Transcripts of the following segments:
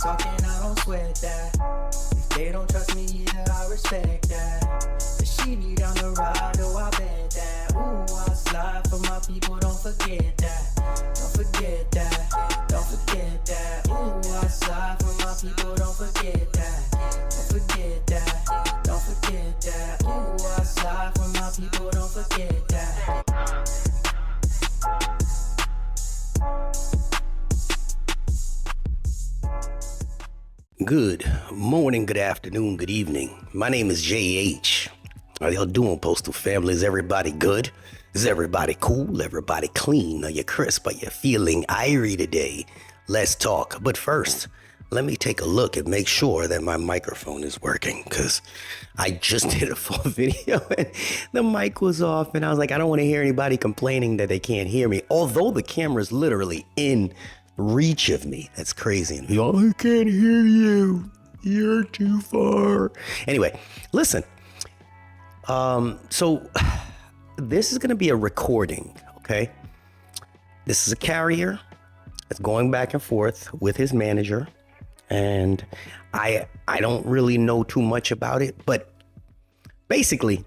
talking, I don't sweat that. If they don't trust me either, I respect that. But she need down the ride, oh, I bet that. Ooh, I slide for my people, don't forget that. Don't forget that, don't forget that. Ooh, I slide for my people, don't forget that. Don't forget that, don't forget that. Ooh, I slide for my people, don't forget that. Good morning, good afternoon, good evening. My name is JH. How y'all doing, Postal family? Is everybody good? Is everybody cool? Everybody clean? Are you crisp? Are you feeling irie today? Let's talk. But first, let me take a look and make sure that my microphone is working, because I just did a full video and the mic was off, and I was like, I don't want to hear anybody complaining that they can't hear me, although the camera's literally in reach of me. That's crazy. And people, I can't hear you. You're too far. Anyway, listen. So this is going to be a recording, okay? This is a carrier that's going back and forth with his manager, and I don't really know too much about it, but basically,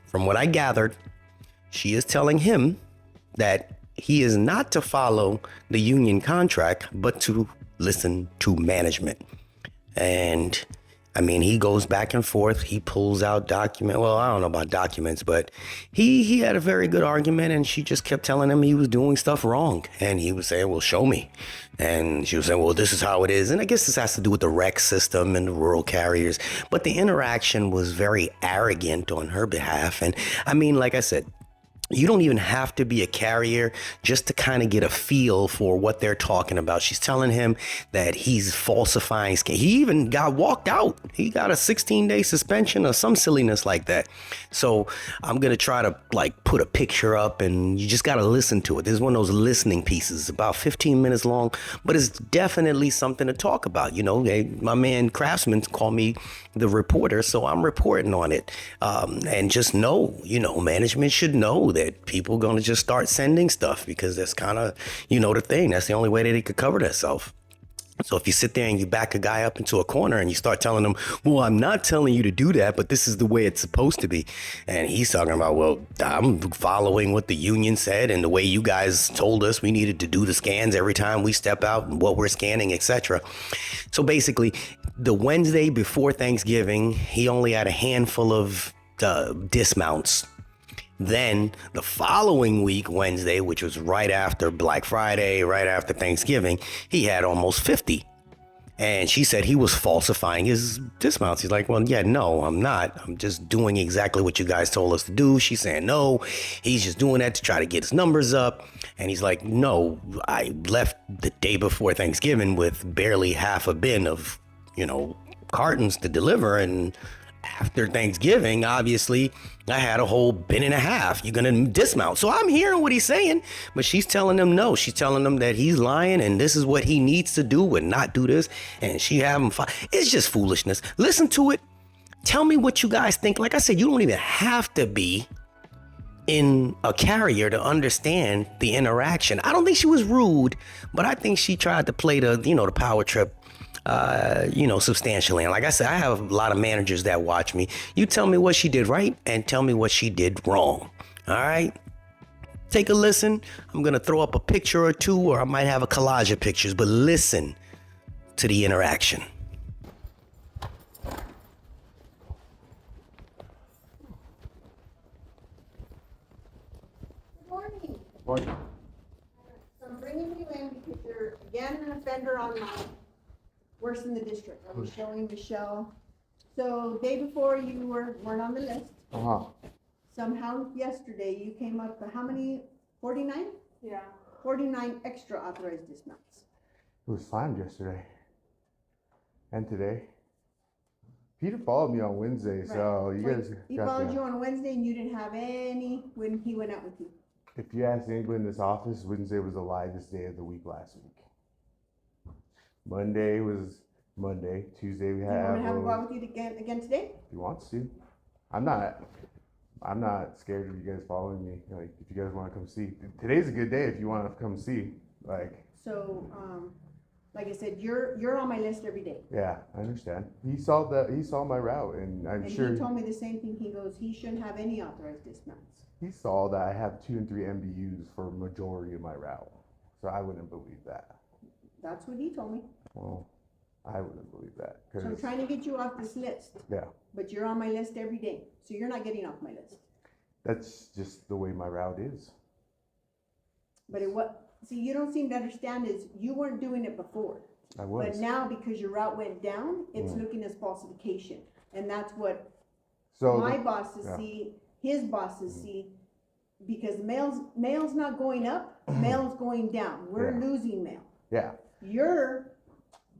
from what I gathered, she is telling him that he is not to follow the union contract, but to listen to management. And I mean, he goes back and forth. He pulls out document. Well, I don't know about documents, but he had a very good argument, and she just kept telling him he was doing stuff wrong. And he was saying, well, show me. And she was saying, well, this is how it is. And I guess this has to do with the rec system and the rural carriers. But the interaction was very arrogant on her behalf. And I mean, like I said, you don't even have to be a carrier just to kind of get a feel for what they're talking about. She's telling him that he's falsifying. He even got walked out. He got a 16-day suspension or some silliness like that. So I'm going to try to like put a picture up, and you just got to listen to it. This is one of those listening pieces, about 15 minutes long, but it's definitely something to talk about. You know, my man Craftsman called me the reporter, so I'm reporting on it. And just know, you know, management should know that people going to just start sending stuff, because that's kind of, you know, the thing. That's the only way that they could cover themselves. So if you sit there and you back a guy up into a corner and you start telling him, well, I'm not telling you to do that, but this is the way it's supposed to be. And he's talking about, well, I'm following what the union said and the way you guys told us we needed to do the scans every time we step out and what we're scanning, etc. So basically, the Wednesday before Thanksgiving, he only had a handful of dismounts. Then the following week, Wednesday, which was right after Black Friday, right after Thanksgiving, he had almost 50. And she said he was falsifying his dismounts. He's like, well, yeah, no, I'm not. I'm just doing exactly what you guys told us to do. She's saying, no, he's just doing that to try to get his numbers up. And he's like, no, I left the day before Thanksgiving with barely half a bin of, you know, cartons to deliver. And after Thanksgiving, obviously, I had a whole bin and a half. You're going to dismount. So I'm hearing what he's saying, but she's telling him no. She's telling him that he's lying and this is what he needs to do and not do this. And she have him It's just foolishness. Listen to it. Tell me what you guys think. Like I said, you don't even have to be in a carrier to understand the interaction. I don't think she was rude, but I think she tried to play the, you know, the power trip substantially. And like I said, I have a lot of managers that watch me. You tell me what she did right and tell me what she did wrong. All right. Take a listen. I'm going to throw up a picture or two, or I might have a collage of pictures, but listen to the interaction. Good morning. Morning. So I'm bringing you in because you're again an offender online. Worse in the district. I was showing Michelle. So day before you weren't on the list. Somehow yesterday you came up with how many? 49? Yeah. 49 extra authorized dismounts. It was slammed yesterday and today. Peter followed me on Wednesday, right. So you guys he followed you on Wednesday and you didn't have any when he went out with you. If you ask anybody in this office, Wednesday was the livest day of the week last week. Monday was Monday. Tuesday we had. You want to have him go out with you again today? If he wants to. I'm not scared of you guys following me. Like, if you guys want to come see, today's a good day if you want to come see. Like. So Like I said, you're on my list every day. Yeah, I understand. He saw my route, and I'm And sure he told me the same thing. He goes, he shouldn't have any authorized dismounts. he saw that I have 2 and 3 MBUs for majority of my route. So I wouldn't believe that. That's what he told me. Well, I wouldn't believe that. So I'm 'Cause- trying to get you off this list, yeah, but you're on my list every day. So you're not getting off my list. that's just the way my route is. But see, you don't seem to understand is you weren't doing it before. I But was. now because your route went down, it's Mm. looking as falsification. And that's what So my the- bosses yeah. see, his bosses see, because mail's not going up, mail's going down. We're Yeah. losing mail. yeah. You're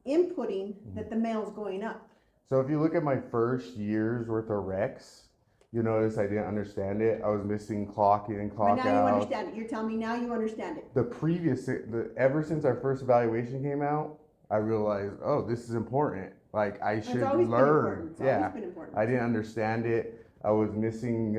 inputting that the mail's going up. So if you look at my first year's worth of recs, you notice I didn't understand it. I was missing clock in and But clock now you out. understand it. You're telling me now you understand it. Ever since our first evaluation came out, I realized, oh, this is important. Like I should It's always been learn. important. It's Yeah, always been important. I didn't understand it. I was missing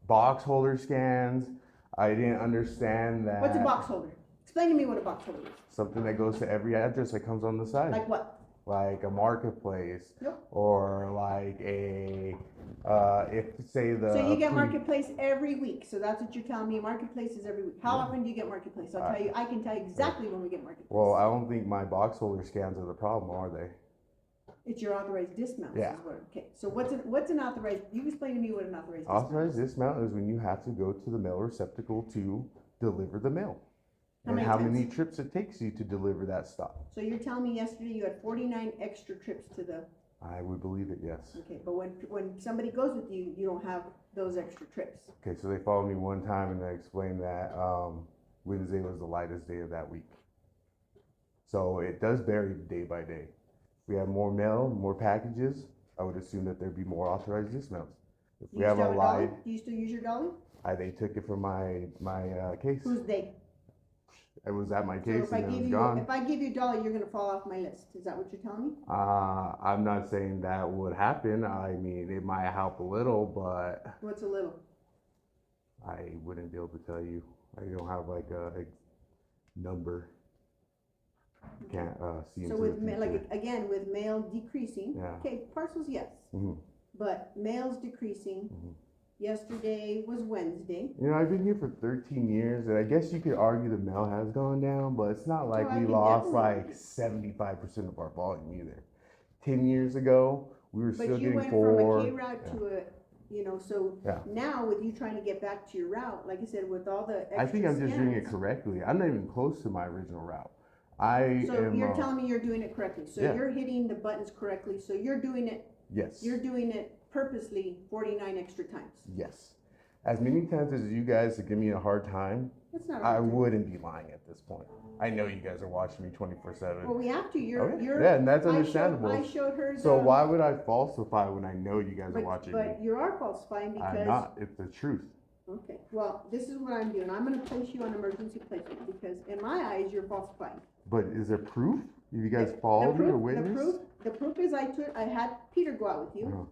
box holder scans. I didn't understand that. What's a box holder? Explain to me what a box holder is. Something that goes to every address that comes on the side. Like what? Like a marketplace. Yep. Or like if say the. So you get marketplace every week. So that's what you're telling me. Marketplace is every week. How often do you get marketplace? I'll tell you. I can tell you exactly when we get marketplace. Well, I don't think my box holder scans are the problem, are they? It's your authorized dismounts. Yeah. Is what, okay. So what's an authorized? You explain to me what an authorized. Authorized dismount is when you have to go to the mail receptacle to deliver the mail. How And many how times? many trips it takes you to deliver that stuff. So you're telling me yesterday you had 49 extra trips to the. I would believe it, yes. Okay, but when somebody goes with you, you don't have those extra trips. Okay, so they followed me one time and I explained that Wednesday was the lightest day of that week. So it does vary day by day. If we have more mail, more packages, I would assume that there'd be more authorized dismounts. If Do we you have still a have a dolly? light, Do you still use your dolly? they took it from my case. Who's they? It was at my So case if I and it give was you gone. if I give you a dolly, you're gonna fall off my list. Is that what you're telling me? I'm not saying that would happen. I mean, it might help a little, but What's a little? I wouldn't be able to tell you. I don't have like a number. Can't see So into with the future. like again with mail decreasing. Yeah. Okay, parcels yes, Mhm. but mail's decreasing. Mhm. Yesterday was Wednesday. You know, I've been here for 13 years, and I guess you could argue the mail has gone down, but it's not like Oh, I we can lost definitely like 75% of our volume either. 10 years ago, we were But still you getting went 4. from a K route to a, so Yeah. now with you trying to get back to your route, like I said, with all the extra I think I'm just doing it scans, correctly. I'm not even close to my original route. I So am. you're telling me you're doing it correctly. So Yeah. you're hitting the buttons correctly. So you're doing it. Yes. You're doing it purposely 49 extra times. Yes. As many times as you guys give me a hard time, That's not. I right. wouldn't be lying at this point. I know you guys are watching me 24/7. Well, we have to. You're. Okay. You're. Yeah, and that's I showed- understandable. I showed her. So the- why would I falsify when I know you guys are But, watching but me? you are falsifying because. I'm not. It's the truth. Okay. Well, this is what I'm doing. I'm going to place you on emergency placement because, in my eyes, you're falsifying. But is there proof? If you guys The followed me or proof- witnessed? The proof is I had Peter go out with you. Uh-huh.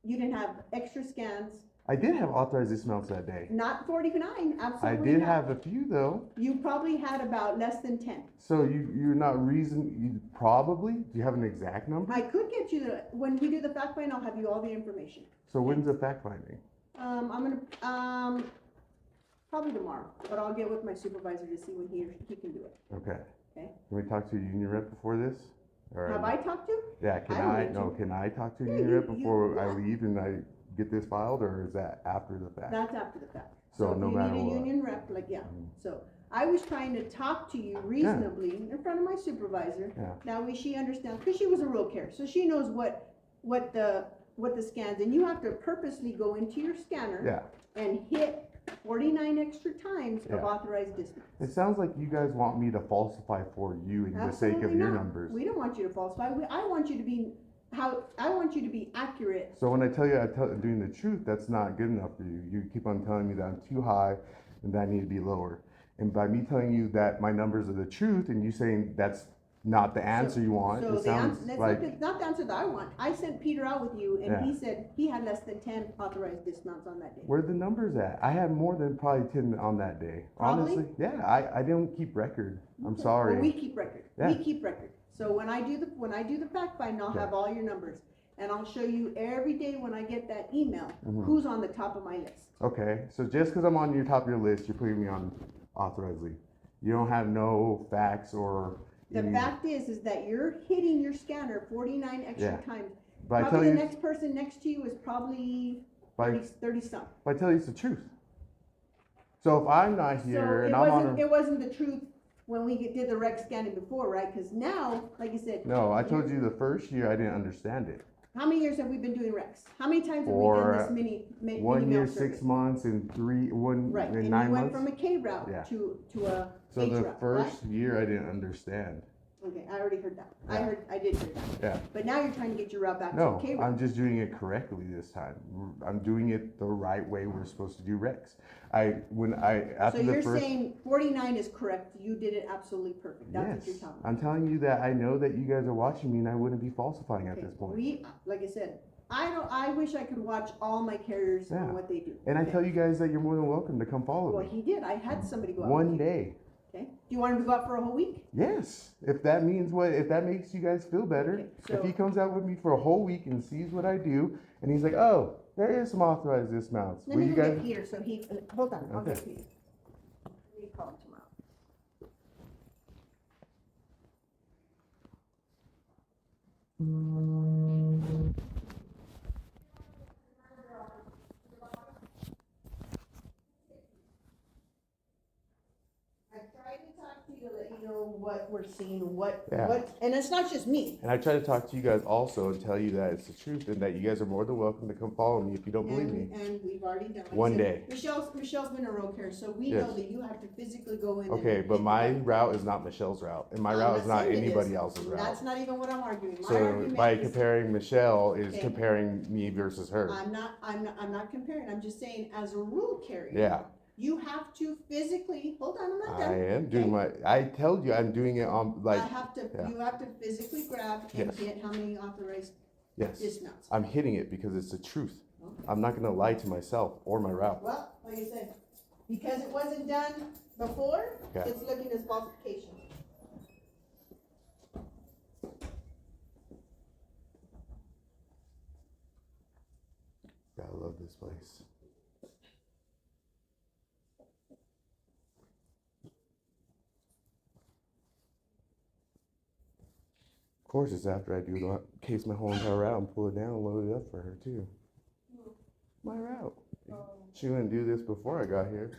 You didn't have extra scans. I did have authorized dismounts that day. Not 49. I Absolutely. did not. have a few though. You probably had about less than 10. So you're not you probably, do you have an exact number? I could get you when we do the fact find, I'll have you all the information. So when's the fact finding? I'm gonna, probably tomorrow, but I'll get with my supervisor to see when he can do it. Okay. Okay. Can we talk to a union rep before this? Or- Have I talked to? Yeah, can I don't I, need no, to. can I talk to a Yeah, union you- rep before I yeah. leave and I get this filed, or is that after the fact? That's after the fact. So if no you matter need a what. union rep, so I was trying to talk to you reasonably in front of my supervisor. Yeah. That she understands, because she was a rural care, so she knows what the scans, and you have to purposely go into your scanner Yeah, and hit 49 extra times of Yeah. authorized dismount. it sounds like you guys want me to falsify for you in the sake of Absolutely your not. numbers. We don't want you to falsify. I want you to be accurate. So when I tell you I'm doing the truth, that's not good enough for you. You keep on telling me that I'm too high and that I need to be lower. And by me telling you that my numbers are the truth and you saying that's not the answer you want. So It sounds that's like, not the answer that I want. I sent Peter out with you, and Yeah. he said he had less than 10 authorized dismounts on that day. where are the numbers at? I had more than probably 10 on that day. Probably? Honestly, yeah, I didn't keep record. I'm Okay. sorry. Well, we keep record. Yeah. We keep record. So when I do the fact find, I'll have all your numbers, and I'll show you every day when I get that email who's on the top of my list. Okay, so just because I'm on your top of your list, you're putting me on authorized lead. You don't have no facts or. The any- fact is that you're hitting your scanner 49 extra Yeah. times. But I tell Probably the you, next person next to you is probably but 30 something. I tell you it's the truth. So if I'm not So here it and I'm on wasn't, a, it wasn't the truth when we did the rec scanning before, right? Because now, like you said. no, I told you the first year I didn't understand it. How many years have we been doing recs? How many times have we For, done this mini 1 year, mail 6 service? months, and Right, and and 9 you went months. from a K route Yeah. to a So H the route, first year I didn't understand. right? Okay, I already heard that. Yeah. I did hear that. Yeah. But now you're trying to get your route back to No, a K I'm route. just doing it correctly this time. I'm doing it the right way we're supposed to do recs. After So the you're first. saying 49 is correct, you did it absolutely perfect, that's what you're Yes, telling me. I'm telling you that I know that you guys are watching me and I wouldn't be falsifying at Okay, this point. we, like I said, I wish I could watch all my carriers Yeah. on what they do. And I Okay. tell you guys that you're more than welcome to come follow Well, me. he did, I had somebody go out. One with you. day. Okay, do you want him to go out for a whole week? Yes, if that makes you guys feel better. Okay, If so- he comes out with me for a whole week and sees what I do, and he's like, oh, there is some authorized dismounts. Let Will me you go guys? get Peter, so he, hold on, I'll get Okay. Peter. Let me call him tomorrow. I tried to talk to you to let you know what we're seeing, Yeah. and it's not just me. And I try to talk to you guys also and tell you that it's the truth and that you guys are more than welcome to come follow me if you don't believe me. And we've already done. like I One said, day. Michelle's been a road carrier, so we Yes. know that you have to physically go in. Okay, and but pick my it up. route is not Michelle's route, and my I'm route is not saying it anybody is. else's route. That's not even what I'm arguing. My So argument by is- comparing Michelle is Okay. comparing me versus her. I'm not comparing, I'm just saying, as a rule carrier. Yeah, You have to physically, hold on, I'm not I done. am doing okay? I told you I'm doing it on like, yeah. You have to physically grab and Yes. get how many authorized yes, dismounts. I'm hitting it because it's the truth. Okay. I'm not gonna lie to myself or my route. Well, like I said, because it wasn't done before, Okay. it's looking as falsification. I love this place. Of course, it's after I do the case my whole entire route and pull it down and load it up for her too. My route. She wouldn't do this before I got here.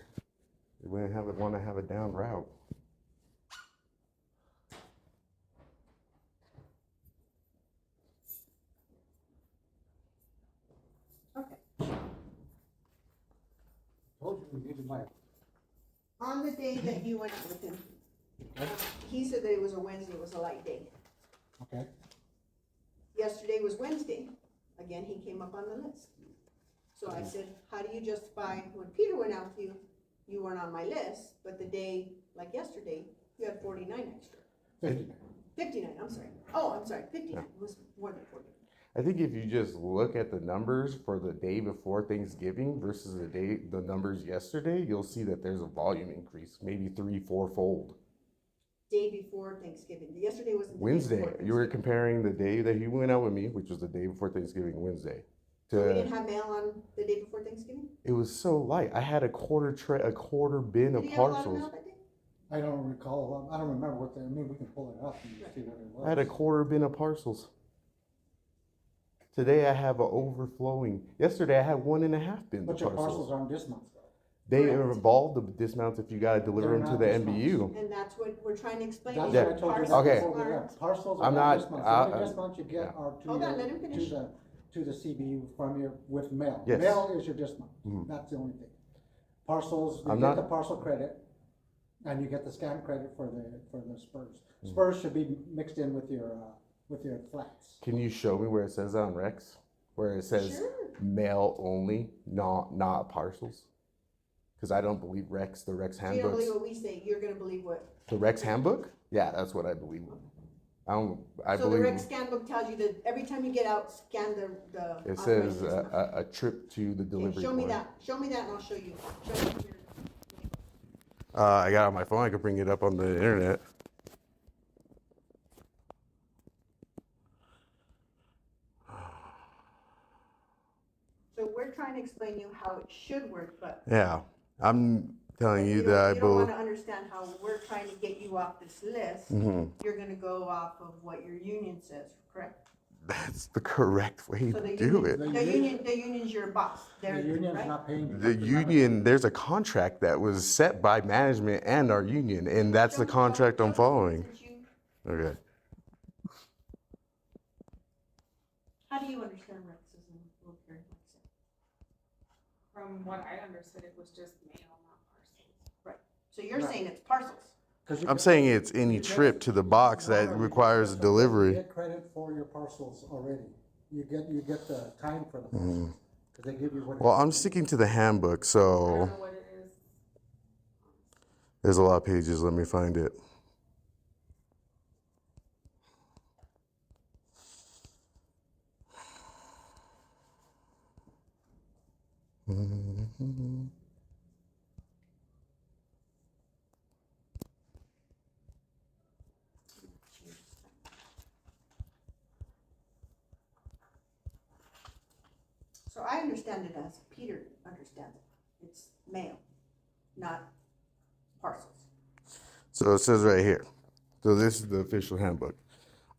She wouldn't want to have a down route. Okay. Told you we needed my, On the day that you went out with him, he said that it was a Wednesday, it was a light day. okay, Yesterday was Wednesday. Again, he came up on the list. So I said, how do you justify, when Peter went out with you, you weren't on my list, but the day, like yesterday, you had 49 extra. 59. 59, I'm sorry. Oh, I'm sorry, 59, it was more than 40. I think if you just look at the numbers for the day before Thanksgiving versus the numbers yesterday, you'll see that there's a volume increase, maybe 3-4 fold. Day before Thanksgiving. Yesterday wasn't the day Wednesday, before you were Thanksgiving. comparing the day that he went out with me, which was the day before Thanksgiving, Wednesday. So we didn't have mail on the day before Thanksgiving? It was so light. I had a quarter bin Did of he have a lot of parcels. mail that day? I don't recall, I don't remember what I mean, we can pull it up and see what it was. I had a quarter bin of parcels. Today I have an overflowing. Yesterday I had 1.5 bins But of your parcels parcels. aren't dismounts though. They Correct. involve the dismounts if you gotta deliver They're them to not the dismounts. MBU. And that's what we're trying to explain. That's to what you. I told you. Parcels Okay. before we aren't- left. Parcels I'm are not- not dismounts. The only I- dismounts you get are Hold on, let him finish. to the CBU from your, with mail. Yes. Mail is your dismount. Mhm. That's the only thing. Parcels, you I'm get not- the parcel credit and you get the scan credit for the spurs. Mm. Spurs should be mixed in with your flats. Can you show me where it says on Rex? Where it says Sure. mail only, not parcels? Because I don't believe the Rex So you don't handbooks. believe what we say, you're gonna believe what? The Rex handbook? Yeah, that's what I believe. I So the believe rec scan book tells you that every time you get out, scan the. it authorized says dismount. a trip to the Okay, delivery show me point. that. Show me that and I'll show you. Show me your. I got it on my phone. I could bring it up on the internet. So we're trying to explain you how it should work, but. Yeah, I'm telling you You that I don't want believe. to understand how we're trying to get you off this list. Mm-hmm. You're gonna go off of what your union says, correct? That's the correct way So to the do union, it. the union's your boss. The They're, union's right? not paying you. The union, there's a contract that was set by management and our union, and that's the contract I'm following. Okay. How do you understand Rex's and Will Carey likes it? From what I understood, it was just mail, not parcels. Right, so you're Right. saying it's parcels. 'Cause you I'm get- saying it's any you get- trip to the box No, that you requires a get- delivery. You get credit for your parcels already. You get the time for the parcels. Because they give you what. Well, I'm sticking to the handbook, I so don't know what it is. there's a lot of pages. Let me find it. So I understand it as Peter understands it. It's mail, not parcels. So it says right here. So this is the official handbook.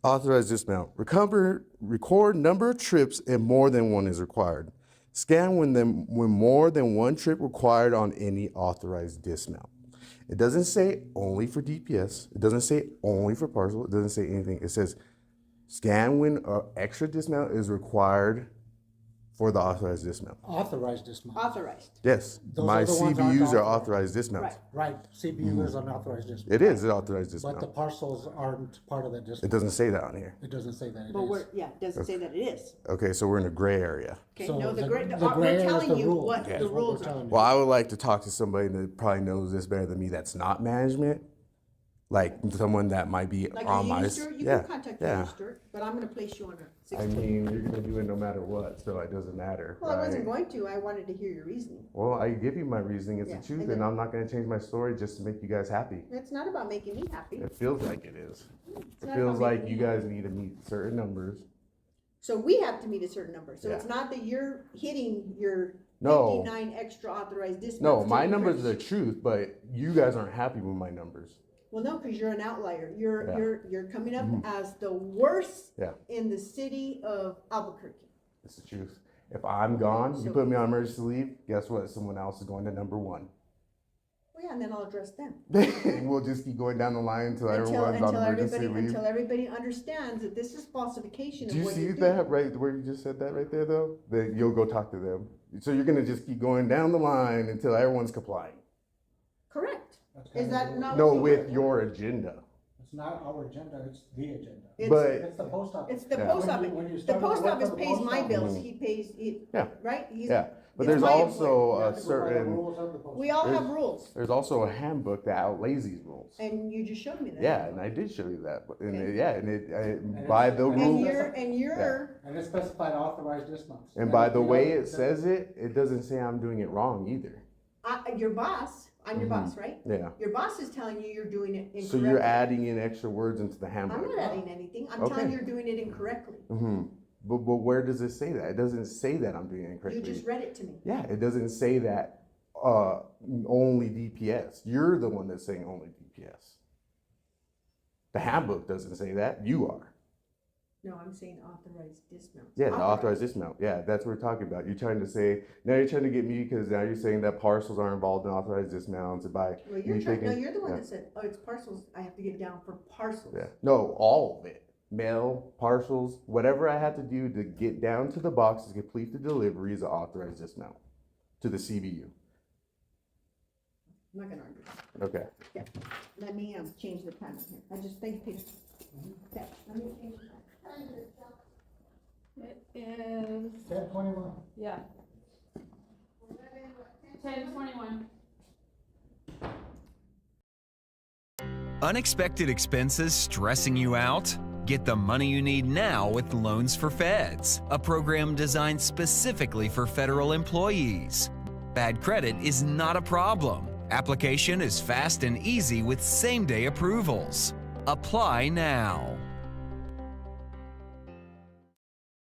Authorize dismount. Record number of trips and more than one is required. Scan when more than one trip required on any authorized dismount. It doesn't say only for DPS. It doesn't say only for parcel. It doesn't say anything. It says scan when an extra dismount is required for the authorized dismount. Authorized dismount. Authorized. Yes, Those my are the ones aren't CBUs are authorized. authorized dismounts. Right. Right, CPU is unauthorized dismount. It is an authorized But the dismount. parcels aren't part of that It dismount. doesn't say that on here. It doesn't say that it But is. we're, yeah, it doesn't say that it is. Okay, so we're in a gray area. Okay, So no, the we're gray area is telling the you rule. what That's the what we're rules are. telling you. Well, I would like to talk to somebody that probably knows this better than me that's not management, like someone that might be Like on a my. union steward, you Yeah, can contact the yeah. union steward, but I'm gonna place you on a I 6-foot. mean, you're gonna do it no matter what, so it doesn't matter, Well, I wasn't right? going to, I wanted to hear your reasoning. Well, I give you my reasoning, it's Yeah, the truth, and and then- I'm not gonna change my story just to make you guys happy. It's not about making me happy. It feels like it is. It not feels about like making you me guys need to meet certain numbers. So we have to meet a certain number, so it's Yeah. not that you're hitting your No. 59 extra authorized dismounts. No, to my increase. numbers are the truth, but you guys aren't happy with my numbers. Well, no, because you're an outlier. Yeah. Mm-hmm. You're coming up as the worst Yeah. in the city of Albuquerque. It's the truth. If I'm gone, you So- put me on emergency leave, guess what? Someone else is going to number one. Well, yeah, and then I'll address them. We'll just keep going down the line until everyone's on emergency leave. Until everybody understands that this is falsification Do of you what see you're that doing. right where you just said that right there though? That you'll go talk to them. So you're gonna just keep going down the line until everyone's complying. Correct. That's Is kind that of- not? No, what with you- your agenda. It's not our agenda, it's the agenda. It's- But It's the post office. It's the Yeah. post When office. you- when you The start to post work for office the pays post my office- bills. He pays, Yeah. right? He's- yeah, but it's there's my also You a have to go by the certain. rules of the post We all There's- have rules, There's also a handbook that outlays these rules. and you just showed me that. Yeah, and I did show you that. And Okay. yeah, and it's- by the and And rule, you're, And it's specified authorized dismounts. and by the You know, way it that- says it, it doesn't say I'm doing it wrong either. your boss, I'm your Mhm. boss, right? Yeah. Your boss is telling you you're doing it incorrectly. So you're adding in extra words into the I'm handbook. not adding anything. I'm Okay. telling you you're doing it incorrectly. Mm-hmm. But where does it say that? It doesn't say that I'm doing it You incorrectly. just read it to me. Yeah, it doesn't say that only DPS. You're the one that's saying only DPS. The handbook doesn't say that. You are. No, I'm saying authorized dismounts. Yeah, the authorized dismount. Yeah, that's what we're talking about. You're trying to say, now you're trying to get me because now you're saying that parcels are involved in authorized dismounts by Well, you're me trying, no, taking. you're the one yeah. that said, oh, it's parcels. I have to get it down for parcels. Yeah. No, all of it. Mail, parcels, whatever I have to do to get down to the box to complete the delivery is an authorized dismount to the CBU. I'm not gonna argue. Okay. Yeah, let me, change the time here. I just think, Peter. Okay, let me change the time. It is, 10:21. yeah, 10:21. Unexpected expenses stressing you out? Get the money you need now with Loans for Feds, a program designed specifically for federal employees. Bad credit is not a problem. Application is fast and easy with same-day approvals. Apply now.